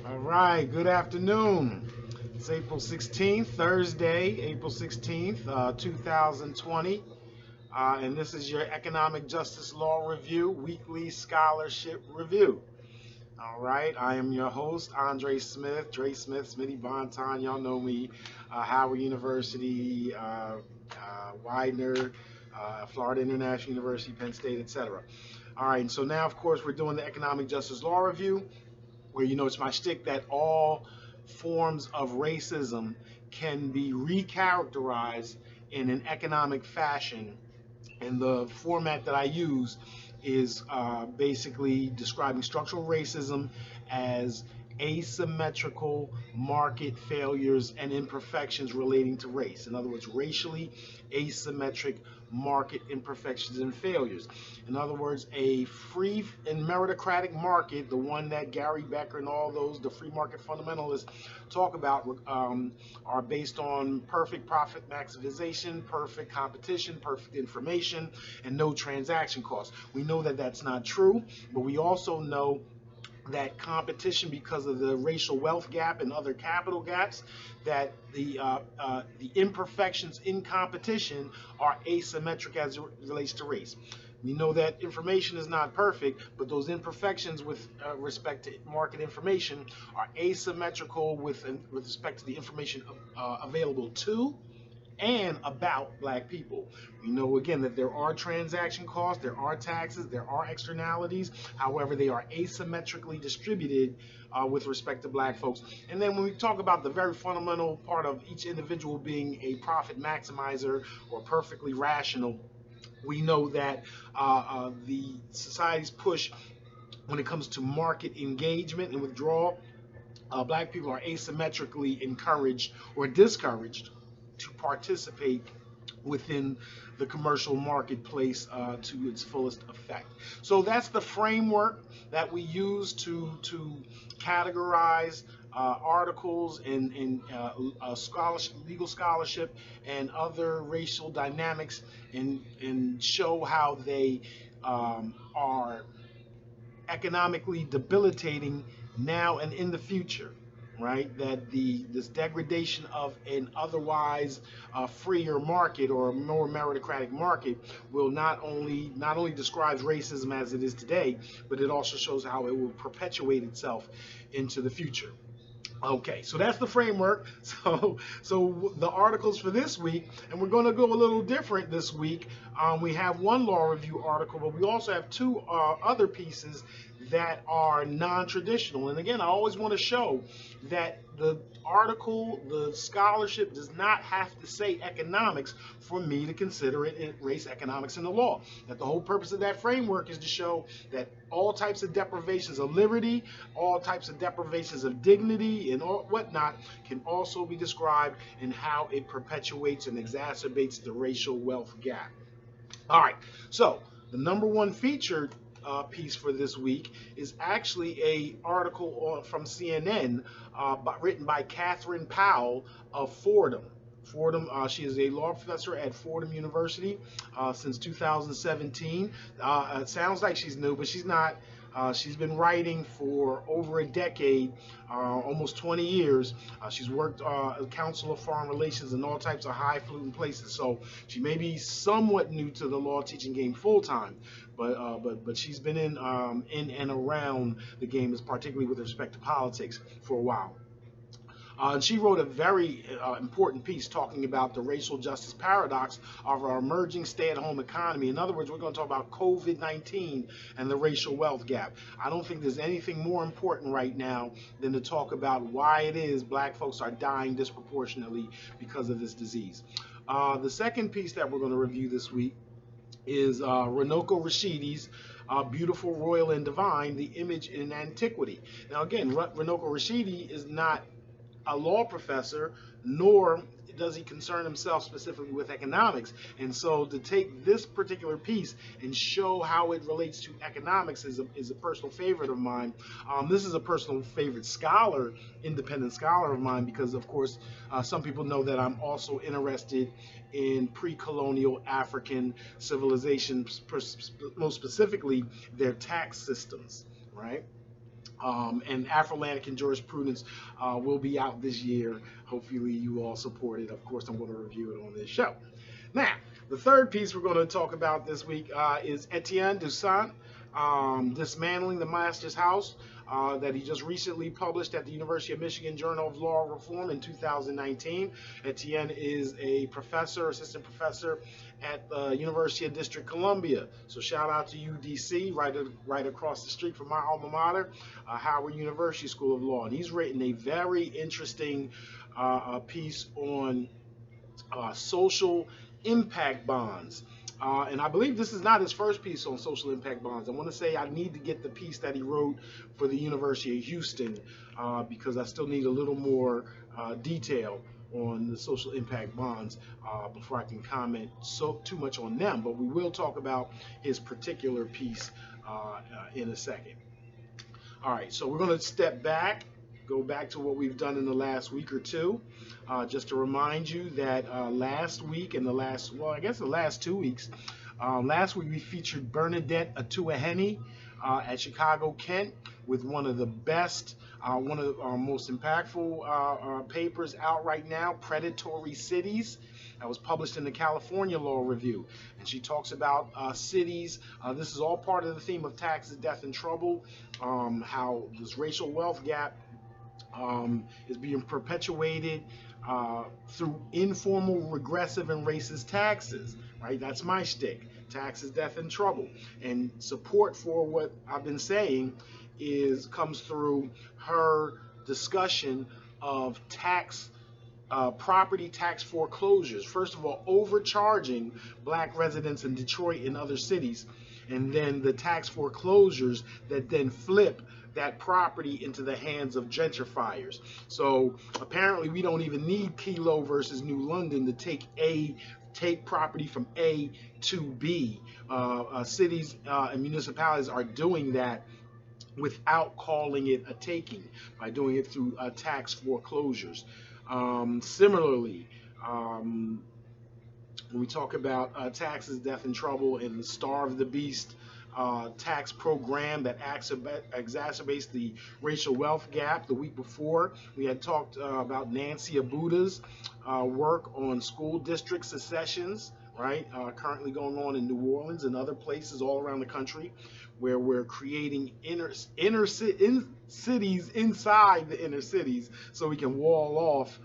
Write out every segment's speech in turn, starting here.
All right, good afternoon. It's April 16th, Thursday, April 16th, 2020. And this is your Economic Justice Law Review, Weekly Scholarship Review. All right, I am your host, Andre Smith, DreSmith, SmittyBanton. Y'all know me, Howard University, Widener, Florida International University, Penn State, etc. All right, and so now, of course, we're doing the Economic Justice Law Review, where it's my shtick that all forms of racism can be recharacterized in an economic fashion. And the format that I use is basically describing structural racism as asymmetrical market failures and imperfections relating to race. In other words, racially asymmetric market imperfections and failures. In other words, a free and meritocratic market, the one that Gary Becker and all those, the free market fundamentalists talk about, are based on perfect profit maximization, perfect competition, perfect information, and no transaction costs. We know that that's not true, but we also know that competition, because of the racial wealth gap and other capital gaps, that the imperfections in competition are asymmetric as it relates to race. We know that information is not perfect, but those imperfections with respect to market information are asymmetrical with respect to the information available to and about black people. We know again that there are transaction costs, there are taxes, there are externalities. However, they are asymmetrically distributed with respect to black folks. And then when we talk about the very fundamental part of each individual being a profit maximizer or perfectly rational, we know that the society's push when it comes to market engagement and withdrawal, black people are asymmetrically encouraged or discouraged to participate within the commercial marketplace to its fullest effect. So that's the framework that we use to categorize articles in scholarship, legal scholarship, and other racial dynamics, and show how they are economically debilitating now and in the future, right? That this degradation of an otherwise freer market or a more meritocratic market will not only describes racism as it is today, but it also shows how it will perpetuate itself into the future. Okay, so that's the framework. So the articles for this week, and we're going to go a little different this week. We have one law review article, but we also have two other pieces that are non-traditional. And again, I always want to show that the article, the scholarship, does not have to say economics for me to consider it race economics in the law. That the whole purpose of that framework is to show that all types of deprivations of liberty, all types of deprivations of dignity, and all whatnot can also be described in how it perpetuates and exacerbates the racial wealth gap. All right, so the number one featured piece for this week is actually a article from CNN written by Catherine Powell of Fordham. She is a law professor at Fordham University since 2017. It sounds like she's new, but she's not. She's been writing for over a decade, almost 20 years. She's worked as Council of Foreign Relations in all types of highfalutin places. So she may be somewhat new to the law teaching game full time, but she's been in and around the game, particularly with respect to politics, for a while. And she wrote a very important piece talking about the racial justice paradox of our emerging stay-at-home economy. In other words, we're going to talk about COVID-19 and the racial wealth gap. I don't think there's anything more important right now than to talk about why it is black folks are dying disproportionately because of this disease. The second piece that we're going to review this week is Runoko Rashidi's Beautiful, Royal, and Divine, the Image in Antiquity. Now again, Runoko Rashidi is not a law professor, nor does he concern himself specifically with economics. And so to take this particular piece and show how it relates to economics is a personal favorite of mine. This is a personal favorite scholar, independent scholar of mine, because of course some people know that I'm also interested in pre-colonial African civilizations, most specifically their tax systems, right? And Afro-Atlantic Jurisprudence will be out this year. Hopefully you all support it. Of course, I'm going to review it on this show. Now, the third piece we're going to talk about this week is Etienne Touissant, Dismantling the Master's House, that he just recently published at the University of Michigan Journal of Law Reform in 2019. Etienne is a professor, assistant professor at the University of District Columbia. So shout out to UDC, right across the street from my alma mater, Howard University School of Law. And he's written a very interesting piece on social impact bonds. And I believe this is not his first piece on social impact bonds. I want to say I need to get the piece that he wrote for the University of Houston because I still need a little more detail on the social impact bonds before I can comment too much on them. But we will talk about his particular piece in a second. All right, so we're going to step back, go back to what we've done in the last week or two. Just to remind you that last week and the last 2 weeks, last week we featured Bernadette Atuahene at Chicago, Kent, with one of the best, one of our most impactful papers out right now, Predatory Cities. That was published in the California Law Review. And she talks about cities. This is all part of the theme of taxes, death, and trouble, how this racial wealth gap is being perpetuated through informal, regressive, and racist taxes, right? That's my shtick. Taxes, death, and trouble. And support for what I've been saying comes through her discussion of property tax foreclosures. First of all, overcharging black residents in Detroit and other cities, and then the tax foreclosures that then flip that property into the hands of gentrifiers. So apparently we don't even need Kelo versus New London to take property from A to B. Cities and municipalities are doing that without calling it a taking, by doing it through tax foreclosures. Similarly, when we talk about taxes, death, and trouble, and Starve the Beast tax program that exacerbates the racial wealth gap. The week before, we had talked about Nancy Abuda's work on school district secessions, right? Currently going on in New Orleans and other places all around the country, where we're creating inner cities inside the inner cities, so we can wall off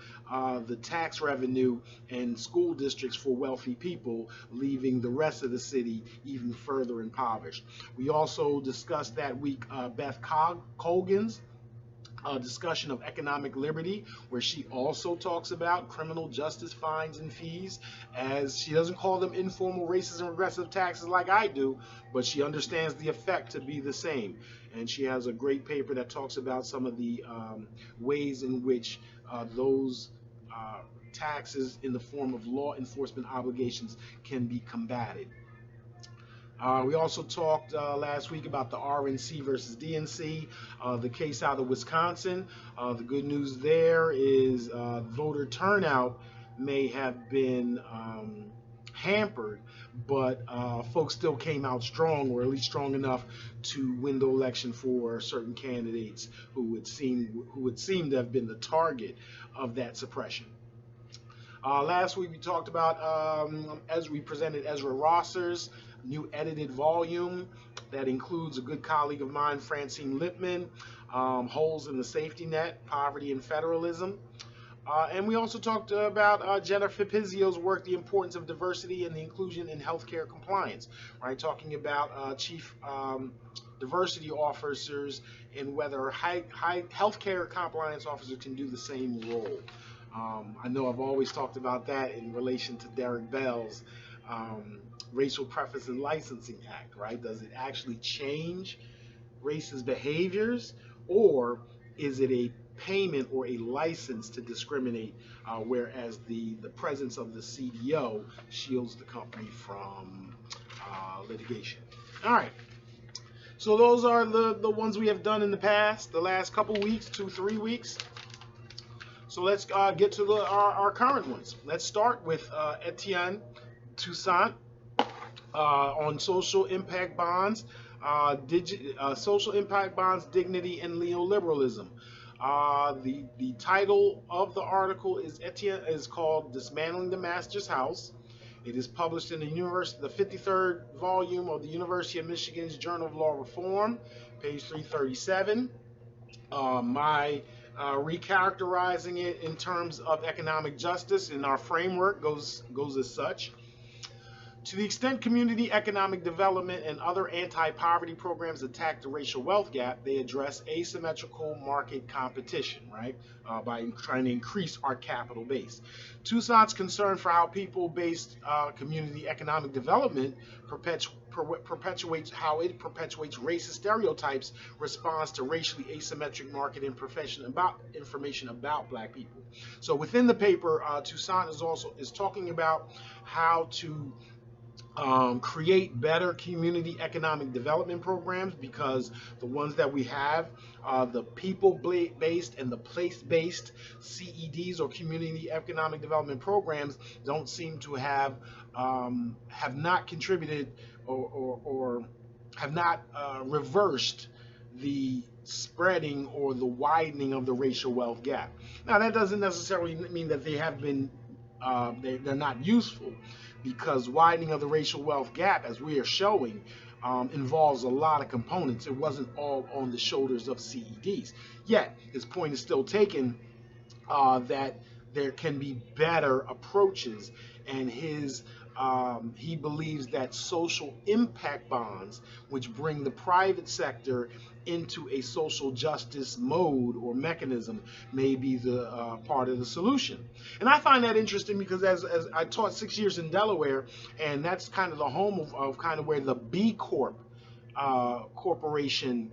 the tax revenue and school districts for wealthy people, leaving the rest of the city even further impoverished. We also discussed that week Beth Colgan's discussion of economic liberty, where she also talks about criminal justice fines and fees, as she doesn't call them informal, racist, and regressive taxes like I do, but she understands the effect to be the same. And she has a great paper that talks about some of the ways in which those taxes in the form of law enforcement obligations can be combated. We also talked last week about the RNC versus DNC, the case out of Wisconsin. The good news there is voter turnout may have been hampered, but folks still came out strong, or at least strong enough to win the election for certain candidates who would seem to have been the target of that suppression. Last week we talked about, as we presented Ezra Rosser's new edited volume that includes a good colleague of mine, Francine Lippman, Holes in the Safety Net, Poverty and Federalism. And we also talked about Jennifer Pizzio's work, The Importance of Diversity and the Inclusion in Healthcare Compliance, right? Talking about chief diversity officers and whether high healthcare compliance officers can do the same role. I know I've always talked about that in relation to Derek Bell's Racial Preference and Licensing Act, right? Does it actually change racist behaviors, or is it a payment or a license to discriminate, whereas the presence of the CDO shields the company from litigation? All right. So those are the ones we have done in the past, the last couple weeks, 2-3 weeks. So let's get to our current ones. Let's start with Etienne Touissant on social impact bonds. Social Impact Bonds, Dignity, and Neoliberalism. The title of the article is Etienne is called Dismantling the Master's House. It is published in the 53rd volume of the University of Michigan's Journal of Law Reform, page 337. My recharacterizing it in terms of economic justice in our framework goes as such. To the extent community economic development and other anti-poverty programs attack the racial wealth gap, they address asymmetrical market competition, right? By trying to increase our capital base. Touissant's concern for how people-based community economic development perpetuates racist stereotypes responds to racially asymmetric market information about Black people. So within the paper, Touissant is talking about how to create better community economic development programs, because the ones that we have, the people-based and the place-based CEDs or community economic development programs, don't seem to have not contributed or have not reversed the spreading or the widening of the racial wealth gap. Now, that doesn't necessarily mean that they have been they're not useful, because widening of the racial wealth gap, as we are showing, involves a lot of components. It wasn't all on the shoulders of CEDs. Yet, his point is still taken that there can be better approaches, and he believes that social impact bonds, which bring the private sector into a social justice mode or mechanism, may be the part of the solution. And I find that interesting because as I taught 6 years in Delaware, and that's kind of the home of kind of where the B Corp corporation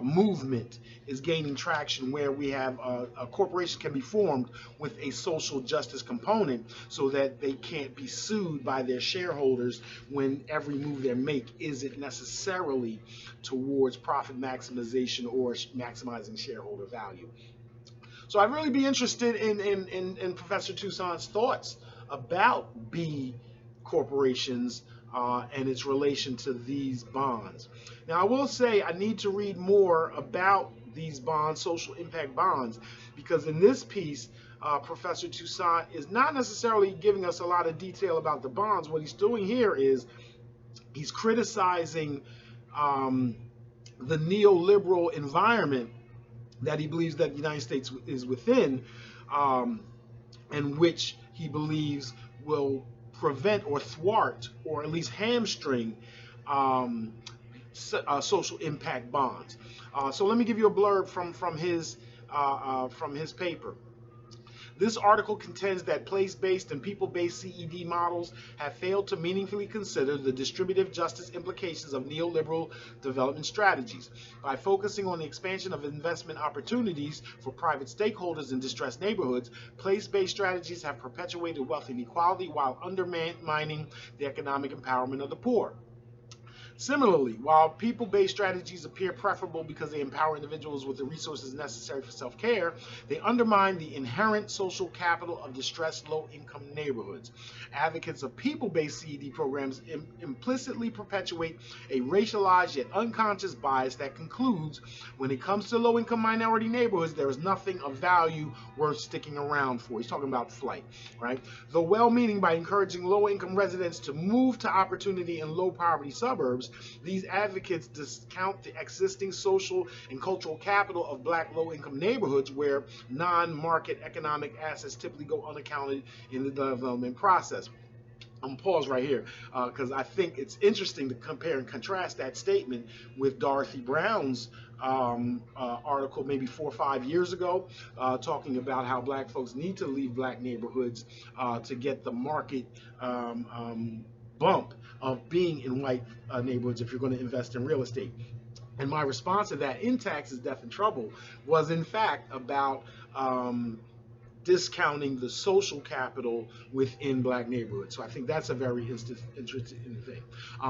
movement is gaining traction, where we have a corporation can be formed with a social justice component so that they can't be sued by their shareholders when every move they make isn't necessarily towards profit maximization or maximizing shareholder value. So I'd really be interested in Professor Touissant's thoughts about B corporations and its relation to these bonds. Now, I will say I need to read more about these bonds, social impact bonds, because in this piece, Professor Touissant is not necessarily giving us a lot of detail about the bonds. What he's doing here is he's criticizing the neoliberal environment that he believes that the United States is within, and which he believes will prevent or thwart or at least hamstring social impact bonds. So let me give you a blurb from his paper. This article contends that place-based and people-based CED models have failed to meaningfully consider the distributive justice implications of neoliberal development strategies. By focusing on the expansion of investment opportunities for private stakeholders in distressed neighborhoods, place-based strategies have perpetuated wealth inequality while undermining the economic empowerment of the poor. Similarly, while people-based strategies appear preferable because they empower individuals with the resources necessary for self-care, they undermine the inherent social capital of distressed low-income neighborhoods. Advocates of people-based CED programs implicitly perpetuate a racialized yet unconscious bias that concludes, when it comes to low-income minority neighborhoods, there is nothing of value worth sticking around for. He's talking about flight, right? Though well-meaning by encouraging low-income residents to move to opportunity in low-poverty suburbs, these advocates discount the existing social and cultural capital of Black low-income neighborhoods, where non-market economic assets typically go unaccounted in the development process. I'm going to pause right here because I think it's interesting to compare and contrast that statement with Dorothy Brown's article maybe 4 or 5 years ago, talking about how Black folks need to leave Black neighborhoods to get the market bump of being in white neighborhoods if you're going to invest in real estate. And my response to that, in Taxes, Death, and Trouble, was in fact about discounting the social capital within Black neighborhoods. So I think that's a very interesting thing.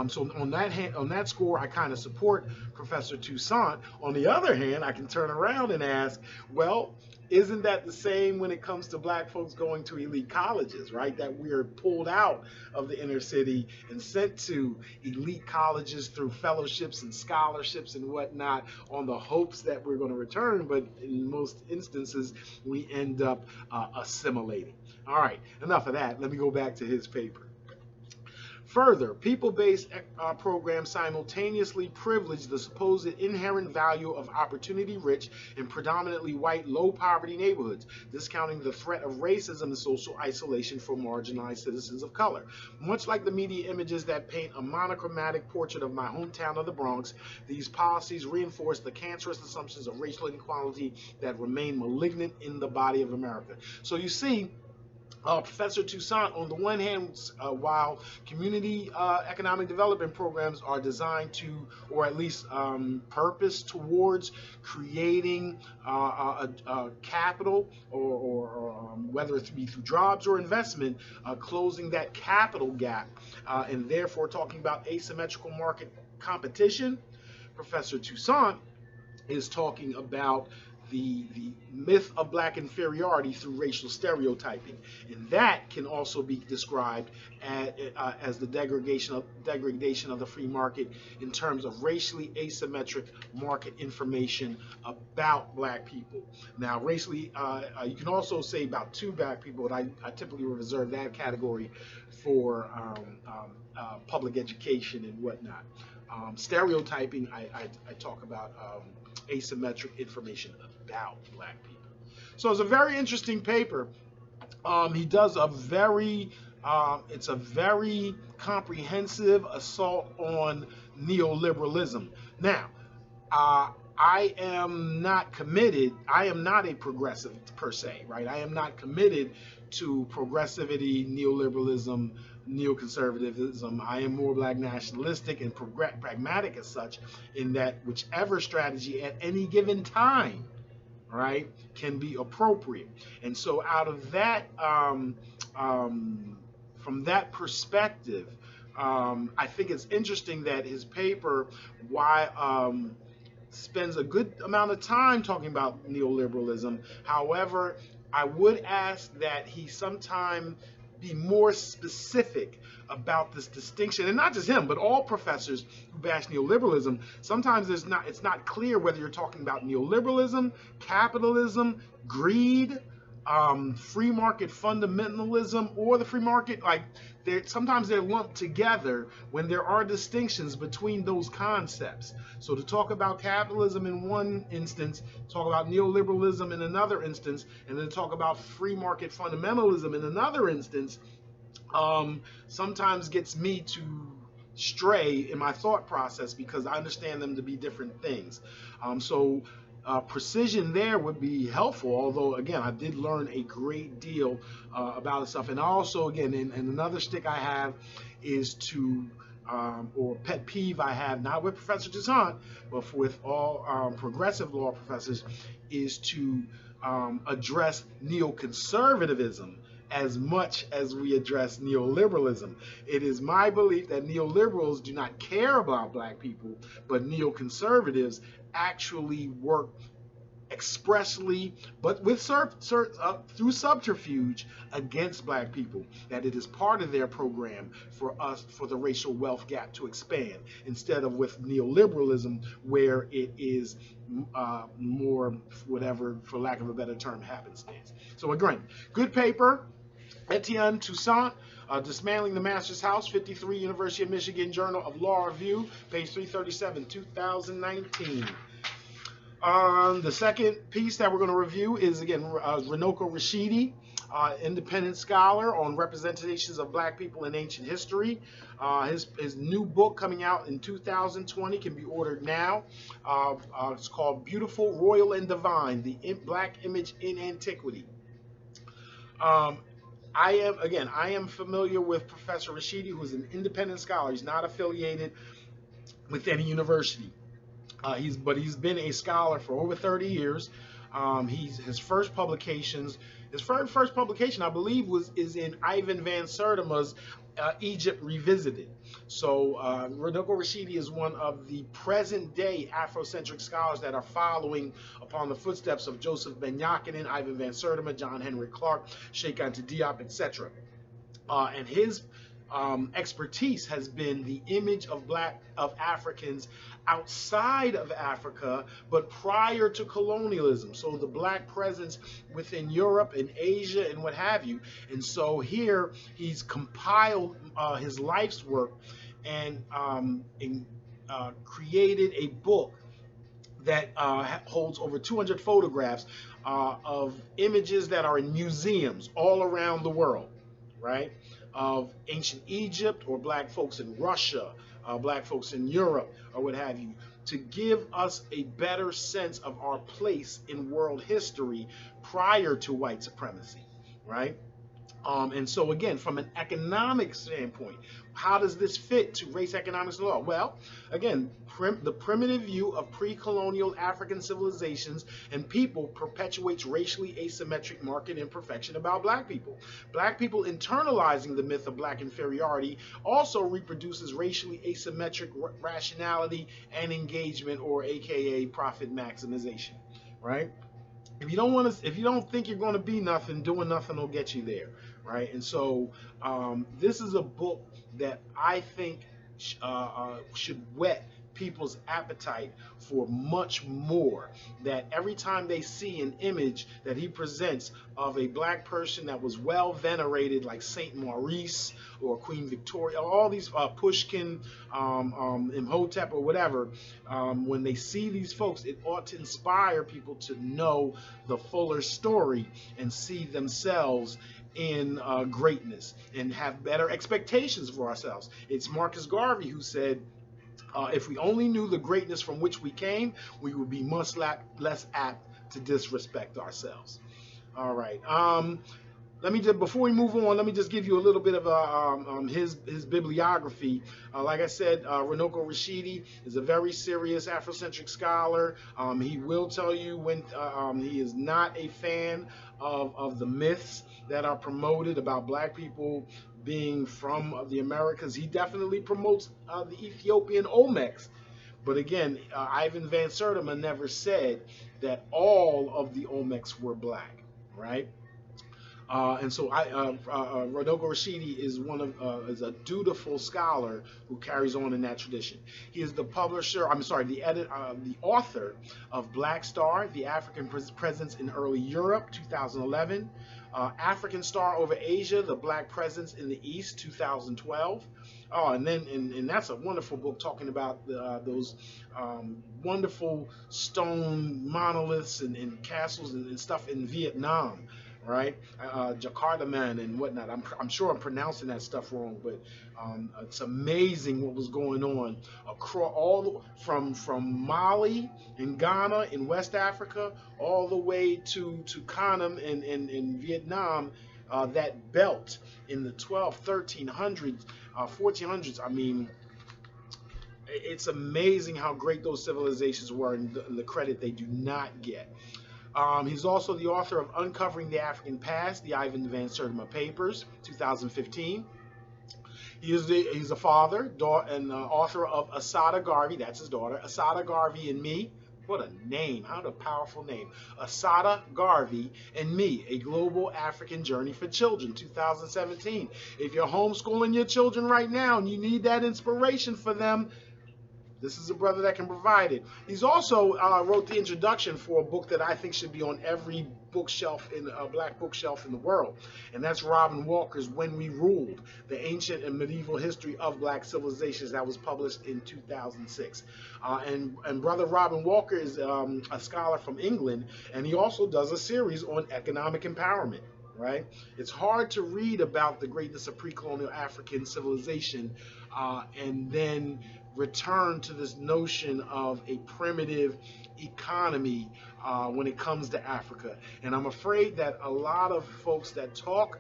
So on that score, I kind of support Professor Touissant. On the other hand, I can turn around and ask, well, isn't that the same when it comes to black folks going to elite colleges, right? That we're pulled out of the inner city and sent to elite colleges through fellowships and scholarships and whatnot on the hopes that we're going to return, but in most instances we end up assimilating. All right, enough of that. Let me go back to his paper. Further, people-based programs simultaneously privilege the supposed inherent value of opportunity-rich and predominantly white low-poverty neighborhoods, discounting the threat of racism and social isolation for marginalized citizens of color. Much like the media images that paint a monochromatic portrait of my hometown of the Bronx, these policies reinforce the cancerous assumptions of racial inequality that remain malignant in the body of America. So you see, Professor Touissant, on the one hand, while community economic development programs are designed to, or at least purpose towards creating capital, or whether it be through jobs or investment, closing that capital gap, and therefore talking about asymmetrical market competition, Professor Touissant is talking about the myth of black inferiority through racial stereotyping, and that can also be described as the degradation of the free market in terms of racially asymmetric market information about black people. Now, racially, you can also say about two black people, but I typically reserve that category for public education and whatnot. Stereotyping, I talk about asymmetric information about black people. So it's a very interesting paper. He does a very, it's a very comprehensive assault on neoliberalism. Now, I am not committed, I am not a progressive per se, right? I am not committed to progressivity, neoliberalism, neoconservatism. I am more black nationalistic and pragmatic as such, in that whichever strategy at any given time, right, can be appropriate. And so out of that, from that perspective, I think it's interesting that his paper, spends a good amount of time talking about neoliberalism. However, I would ask that he sometime be more specific about this distinction, and not just him, but all professors who bash neoliberalism. Sometimes it's not clear whether you're talking about neoliberalism, capitalism, greed, free market fundamentalism, or the free market. Like, sometimes they're lumped together when there are distinctions between those concepts. So to talk about capitalism in one instance, talk about neoliberalism in another instance, and then talk about free market fundamentalism in another instance, sometimes gets me to stray in my thought process, because I understand them to be different things. Precision there would be helpful, although again, I did learn a great deal about this stuff. And also, again, and another stick I have is to, or pet peeve I have, not with Professor Touissant, but with all progressive law professors, is to address neoconservatism as much as we address neoliberalism. It is my belief that neoliberals do not care about black people, but neoconservatives actually work expressly, but with through subterfuge, against black people. That it is part of their program for the racial wealth gap to expand, instead of with neoliberalism, where it is more, whatever, for lack of a better term, happenstance. So again, good paper. Etienne, Touissant, Dismantling the Master's House, 53, University of Michigan Journal of Law Review, page 337, 2019. The second piece that we're going to review is, again, Runoko Rashidi, independent scholar on representations of black people in ancient history. His new book, coming out in 2020, can be ordered now. It's called Beautiful, Royal, and Divine, the Black Image in Antiquity. I am familiar with Professor Rashidi, who is an independent scholar. He's not affiliated with any university. He's been a scholar for over 30 years. His first publications, his first publication, I believe, is in Ivan van Sertima's Egypt Revisited. So Runoko Rashidi is one of the present day Afrocentric scholars that are following upon the footsteps of Joseph Ben Jochannan, Ivan van Sertima, John Henry Clark, Sheikh Anta Diop, etc. And his expertise has been the image of Africans outside of Africa, but prior to colonialism. So the black presence within Europe and Asia and what have you. And so here he's compiled his life's work and created a book that holds over 200 photographs of images that are in museums all around the world, right? Of ancient Egypt or black folks in Russia, black folks in Europe, or what have you, to give us a better sense of our place in world history prior to white supremacy, right? And so again, from an economic standpoint, how does this fit to race economics law? Well, again, the primitive view of pre-colonial African civilizations and people perpetuates racially asymmetric market imperfection about black people. Black people internalizing the myth of black inferiority also reproduces racially asymmetric rationality and engagement, or AKA profit maximization, right? If you don't think you're going to be nothing, doing nothing will get you there, right? And so this is a book that I think should whet people's appetite for much more. That every time they see an image that he presents of a black person that was well venerated, like Saint Maurice or Queen Victoria, all these Pushkin, Imhotep, or whatever, when they see these folks, it ought to inspire people to know the fuller story and see themselves in greatness and have better expectations for ourselves. It's Marcus Garvey who said, if we only knew the greatness from which we came, we would be much less apt to disrespect ourselves. All right. Before we move on, let me just give you a little bit of his bibliography. Like I said, Runoko Rashidi is a very serious Afrocentric scholar. He will tell you when he is not a fan of the myths that are promoted about black people being from the Americas. He definitely promotes the Ethiopian Olmecs. But again, Ivan van Sertima never said that all of the Olmecs were black, right? And so Runoko Rashidi is a dutiful scholar who carries on in that tradition. He is the author of Black Star, the African Presence in Early Europe, 2011. African Star over Asia, the Black Presence in the East, 2012. And that's a wonderful book talking about those wonderful stone monoliths and castles and stuff in Vietnam, right? Jakarta Man and whatnot. I'm sure I'm pronouncing that stuff wrong, but it's amazing what was going on across from Mali and Ghana in West Africa all the way to Kanem in Vietnam. That belt in the 1300s, 1400s. I mean, it's amazing how great those civilizations were and the credit they do not get. He's also the author of Uncovering the African Past, the Ivan van Sertima Papers, 2015. He's a father and author of Asada Garvey, that's his daughter, Asada Garvey and Me. What a name, how a powerful name. Asada Garvey and Me, A Global African Journey for Children, 2017. If you're homeschooling your children right now and you need that inspiration for them, this is a brother that can provide it. He's also wrote the introduction for a book that I think should be on every bookshelf, in a black bookshelf in the world, and that's Robin Walker's When We Ruled, the Ancient and Medieval History of Black Civilizations, that was published in 2006. And brother Robin Walker is a scholar from England, and he also does a series on economic empowerment. Right? It's hard to read about the greatness of pre-colonial African civilization and then return to this notion of a primitive economy when it comes to Africa. And I'm afraid that a lot of folks that talk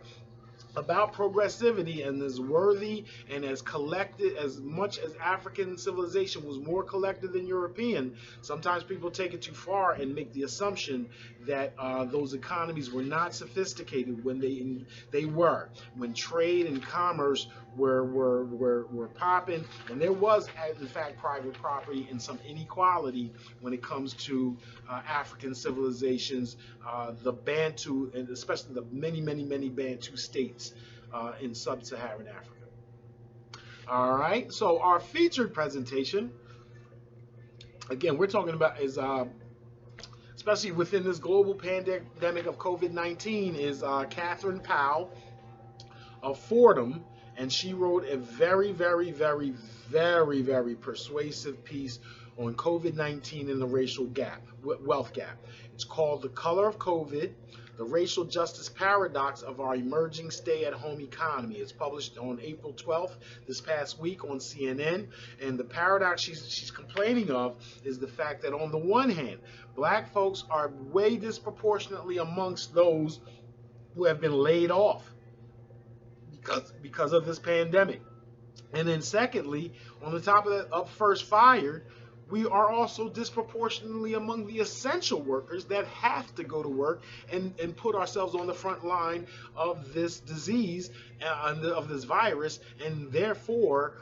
about progressivity and as worthy and as collected as much as African civilization was more collected than European. Sometimes people take it too far and make the assumption that those economies were not sophisticated when they were, when trade and commerce were popping, and there was in fact private property and some inequality when it comes to African civilizations, the Bantu, and especially the many Bantu states in sub-Saharan Africa. All right, so our featured presentation, again, we're talking about is especially within this global pandemic of COVID-19, is Catherine Powell of Fordham, and she wrote a very persuasive piece on COVID-19 and the racial wealth gap. It's called "The Color of COVID: The Racial Justice Paradox of Our Emerging Stay-at-Home Economy." It's published on April 12th, this past week, on CNN. And the paradox she's complaining of is the fact that on the one hand, black folks are way disproportionately amongst those who have been laid off because of this pandemic. And then secondly, on the top of that, up first fired, we are also disproportionately among the essential workers that have to go to work and put ourselves on the front line of this disease, of this virus, and therefore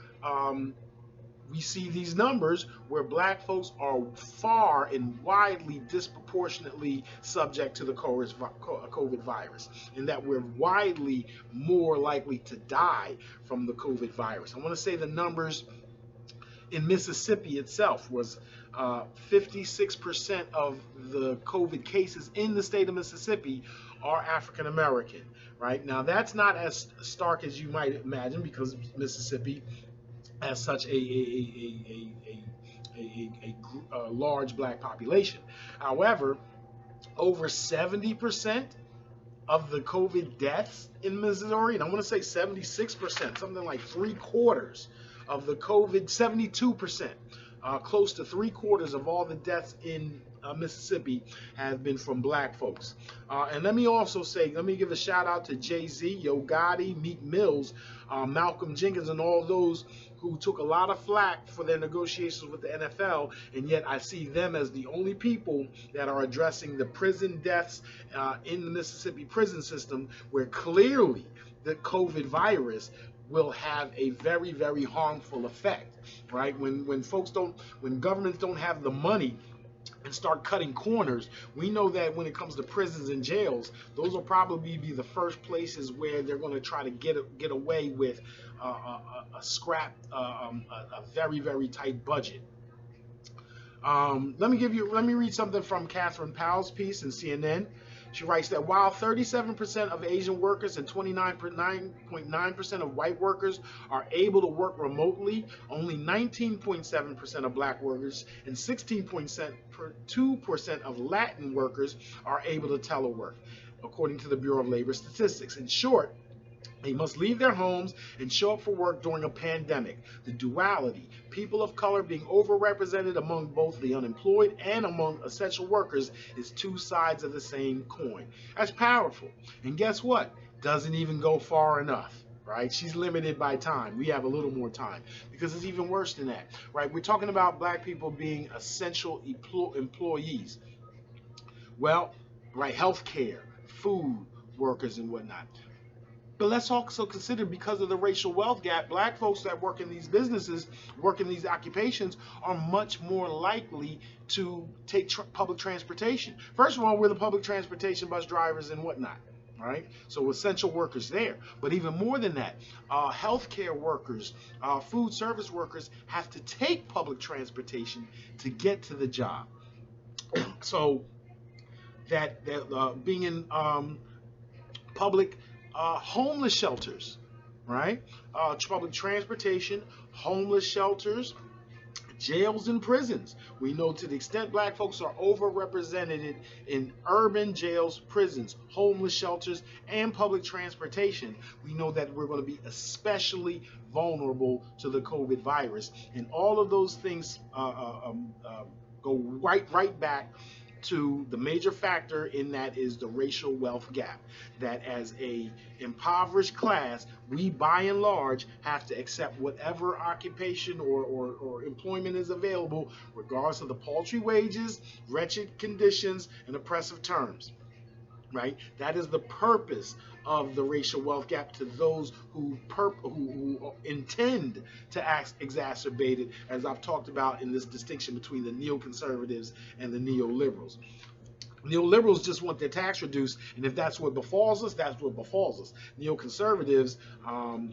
we see these numbers where black folks are far and widely disproportionately subject to the COVID virus, and that we're widely more likely to die from the COVID virus. I want to say the numbers in Mississippi itself was 56% of the COVID cases in the state of Mississippi are African American. Right now, that's not as stark as you might imagine because Mississippi has such a large black population. However, over 70% of the COVID deaths in Missouri, and I want to say 76%, something like 3/4 of the COVID, 72%, close to 3/4 of all the deaths in Mississippi have been from black folks. And let me also say, let me give a shout out to Jay-Z, Yo Gotti, Meek Mills, Malcolm Jenkins, and all those who took a lot of flack for their negotiations with the NFL, and yet I see them as the only people that are addressing the prison deaths in the Mississippi prison system, where clearly the COVID virus will have a very harmful effect, right? When governments don't have the money and start cutting corners, we know that when it comes to prisons and jails, those will probably be the first places where they're going to try to get away with a very tight budget. Let me read something from Catherine Powell's piece in CNN. She writes that while 37% of Asian workers and 29.9% of white workers are able to work remotely, only 19.7% of black workers and 16.2% of Latin workers are able to telework, according to the Bureau of Labor Statistics. In short, they must leave their homes and show up for work during a pandemic. The duality, people of color being overrepresented among both the unemployed and among essential workers, is two sides of the same coin. That's powerful. And guess what? Doesn't even go far enough, right? She's limited by time. We have a little more time because it's even worse than that, right? We're talking about black people being essential employees. Well, right, healthcare, food workers and whatnot. But let's also consider, because of the racial wealth gap, black folks that work in these businesses, work in these occupations, are much more likely to take public transportation. First of all, we're the public transportation bus drivers and whatnot, right? So essential workers there. But even more than that, healthcare workers, food service workers have to take public transportation to get to the job. So that being in public homeless shelters, right? Public transportation, homeless shelters, jails and prisons. We know to the extent black folks are overrepresented in urban jails, prisons, homeless shelters, and public transportation, we know that we're going to be especially vulnerable to the COVID virus. And all of those things go right back to the major factor in that is the racial wealth gap. That as a impoverished class, we by and large have to accept whatever occupation or employment is available, regardless of the paltry wages, wretched conditions, and oppressive terms. Right? That is the purpose of the racial wealth gap to those who intend to exacerbate it, as I've talked about in this distinction between the neoconservatives and the neoliberals. Neoliberals just want their tax reduced, and if that's what befalls us, that's what befalls us. Neoconservatives,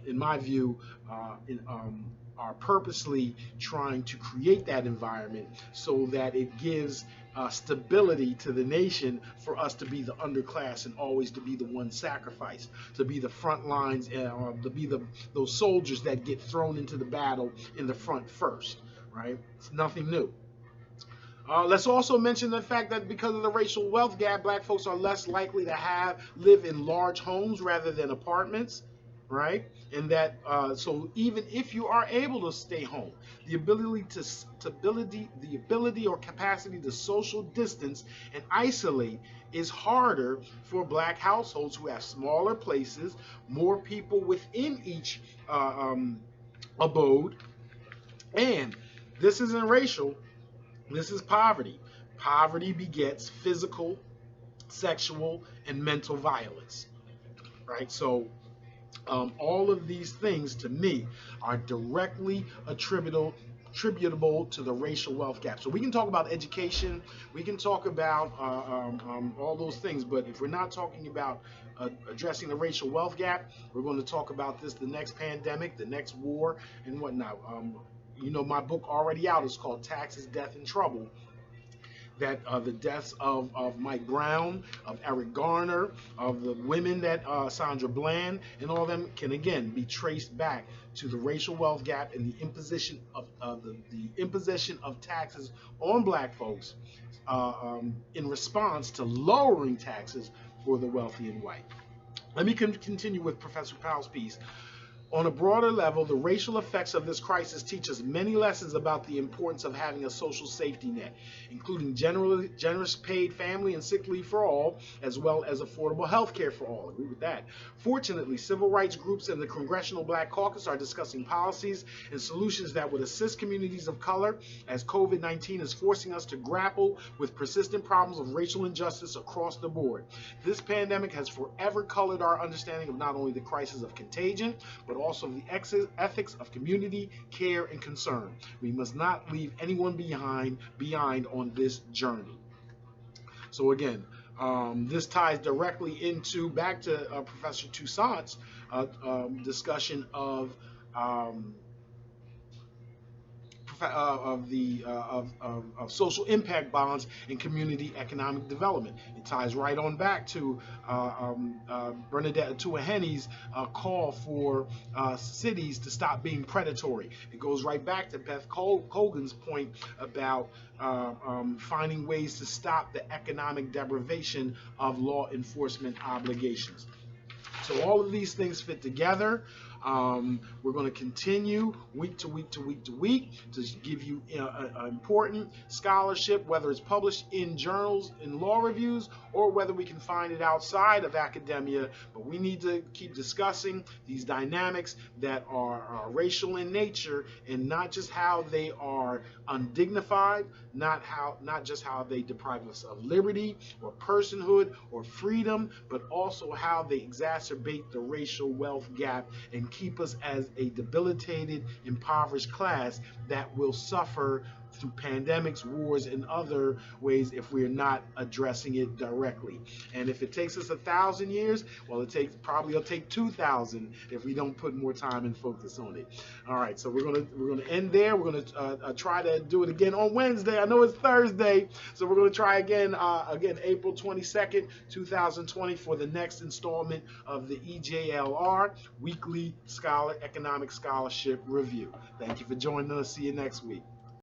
in my view, are purposely trying to create that environment so that it gives stability to the nation for us to be the underclass and always to be the one sacrificed, to be the front lines, to be those soldiers that get thrown into the battle in the front first, right? It's nothing new. Let's also mention the fact that because of the racial wealth gap, black folks are less likely to live in large homes rather than apartments, right? And that so even if you are able to stay home, the ability or capacity to social distance and isolate is harder for black households who have smaller places, more people within each abode, and this isn't racial. This is poverty. Poverty begets physical, sexual, and mental violence, right? So all of these things, to me, are directly attributable to the racial wealth gap. So we can talk about education, we can talk about all those things, but if we're not talking about addressing the racial wealth gap, we're going to talk about the next pandemic, the next war, and whatnot. You know, my book already out is called Taxes, Death, and Trouble. That the deaths of Mike Brown, of Eric Garner, of the women that Sandra Bland, and all of them can again be traced back to the racial wealth gap and the imposition of taxes on black folks in response to lowering taxes for the wealthy and white. Let me continue with Professor Powell's piece. On a broader level, the racial effects of this crisis teach us many lessons about the importance of having a social safety net, including generous paid family and sick leave for all, as well as affordable health care for all. I agree with that. Fortunately, civil rights groups and the Congressional Black Caucus are discussing policies and solutions that would assist communities of color as COVID-19 is forcing us to grapple with persistent problems of racial injustice across the board. This pandemic has forever colored our understanding of not only the crisis of contagion, but also the ethics of community care and concern. We must not leave anyone behind on this journey. So again, this ties directly into back to Professor Touissant's discussion of social impact bonds and community economic development. It ties right on back to Bernadette Atuahenne's call for cities to stop being predatory. It goes right back to Beth Colgan's point about finding ways to stop the economic deprivation of law enforcement obligations. So all of these things fit together. We're going to continue week to week to give you important scholarship, whether it's published in journals, in law reviews, or whether we can find it outside of academia. But we need to keep discussing these dynamics that are racial in nature, and not just how they are undignified, not just how they deprive us of liberty or personhood or freedom, but also how they exacerbate the racial wealth gap and keep us as a debilitated, impoverished class that will suffer through pandemics, wars, and other ways if we're not addressing it directly. And if it takes us 1,000 years, well, it'll take 2,000 if we don't put more time and focus on it. All right, so we're gonna end there. We're gonna try to do it again on Wednesday. I know it's Thursday, so we're gonna try again April 22nd, 2020 for the next installment of the EJLR Weekly Economic Scholarship Review. Thank you for joining us. See you next week.